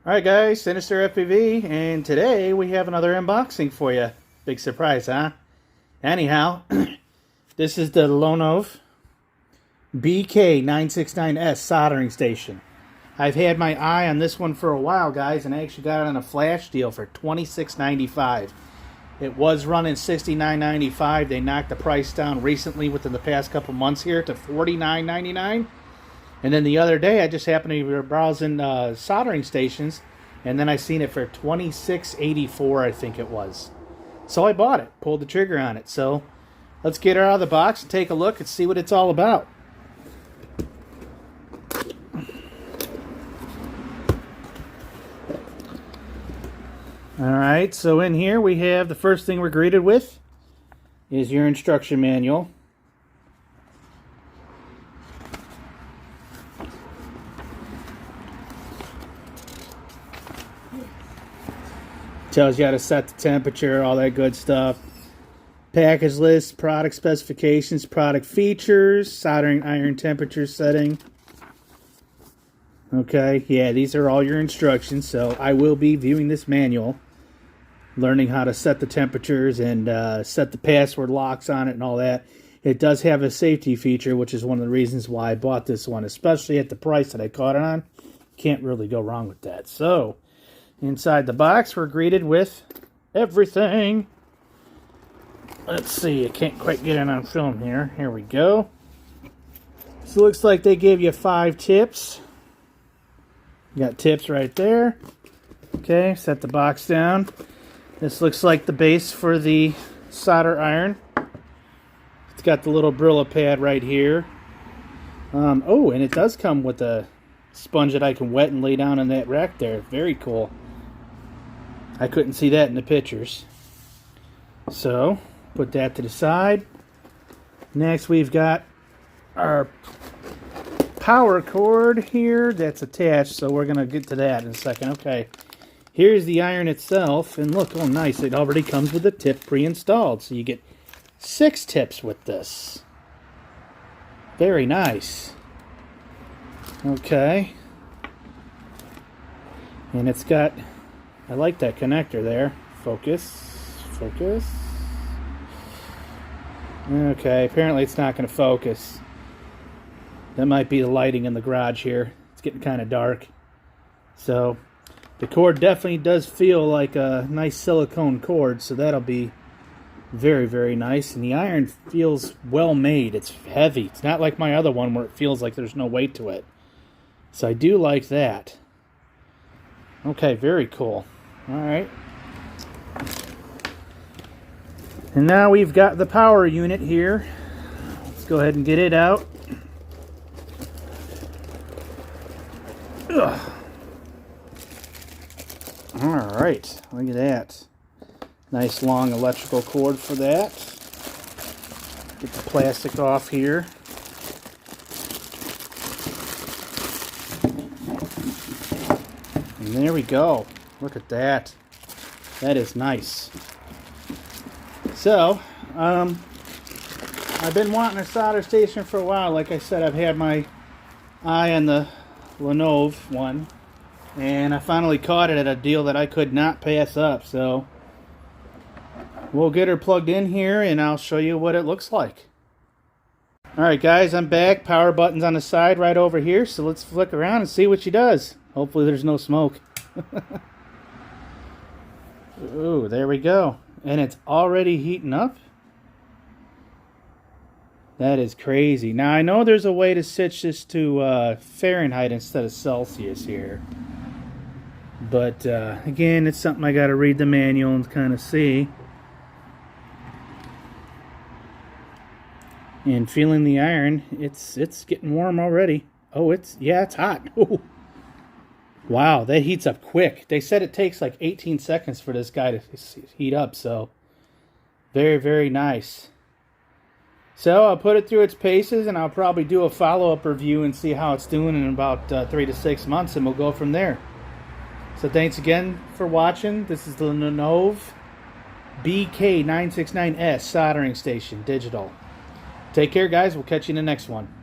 Alright guys, Sinister FPV, and today we have another unboxing for you. Big surprise, huh? Anyhow, this is the Lonove BK969S soldering station. I've had my eye on this one for a while, guys, and I actually got it on a flash deal for $26.95. It was running $69.95. They knocked the price down recently within the past couple months here to $49.99. And then the other day, I just happened to be browsing soldering stations, and then I seen it for $26.84, I think it was. So I bought it, pulled the trigger on it. So let's get her out of the box and take a look and see what it's all about. Alright, so in here we have the first thing we're greeted with is your instruction manual. Tells you how to set the temperature, all that good stuff. Package list, product specifications, product features, soldering iron temperature setting. Okay, yeah, these are all your instructions, so I will be viewing this manual, learning how to set the temperatures and set the password locks on it and all that. It does have a safety feature, which is one of the reasons why I bought this one, especially at the price that I caught it on. Can't really go wrong with that. So, inside the box, we're greeted with everything. Let's see, I can't quite get it on film here. Here we go. So it looks like they gave you 5 tips. You got tips right there. Okay, set the box down. This looks like the base for the solder iron. It's got the little Brillo pad right here. Oh, and it does come with a sponge that I can wet and lay down on that rack there. Very cool. I couldn't see that in the pictures. So, put that to the side. Next, we've got our power cord here that's attached, so we're going to get to that in a second. Okay, here's the iron itself, and look, oh nice, it already comes with a tip pre-installed, so you get 6 tips with this. Very nice. Okay. And it's got, I like that connector there. Focus. Focus. Okay, apparently it's not going to focus. That might be the lighting in the garage here. It's getting kind of dark. So, the cord definitely does feel like a nice silicone cord, so that'll be very, very nice. And the iron feels well made. It's heavy. It's not like my other one where it feels like there's no weight to it. So I do like that. Okay, very cool. Alright. And now we've got the power unit here. Let's go ahead and get it out. Ugh. Alright, look at that. Nice long electrical cord for that. Get the plastic off here. And there we go. Look at that. That is nice. So, I've been wanting a solder station for a while. Like I said, I've had my eye on the Lonove one, and I finally caught it at a deal that I could not pass up. So, we'll get her plugged in here, and I'll show you what it looks like. Alright guys, I'm back. Power button's on the side right over here, so let's flick around and see what she does. Hopefully there's no smoke. Ooh, there we go. And it's already heating up? That is crazy. Now, I know there's a way to switch this to Fahrenheit instead of Celsius here. But, again, it's something I got to read the manual and kind of see. And feeling the iron, it's getting warm already. Oh, it's hot. Ooh. Wow, that heats up quick. They said it takes like 18 seconds for this guy to heat up, so very, very nice. So I'll put it through its paces, and I'll probably do a follow-up review and see how it's doing in about 3 to 6 months, and we'll go from there. So thanks again for watching. This is the Lonove BK969S soldering station digital. Take care, guys. We'll catch you in the next one.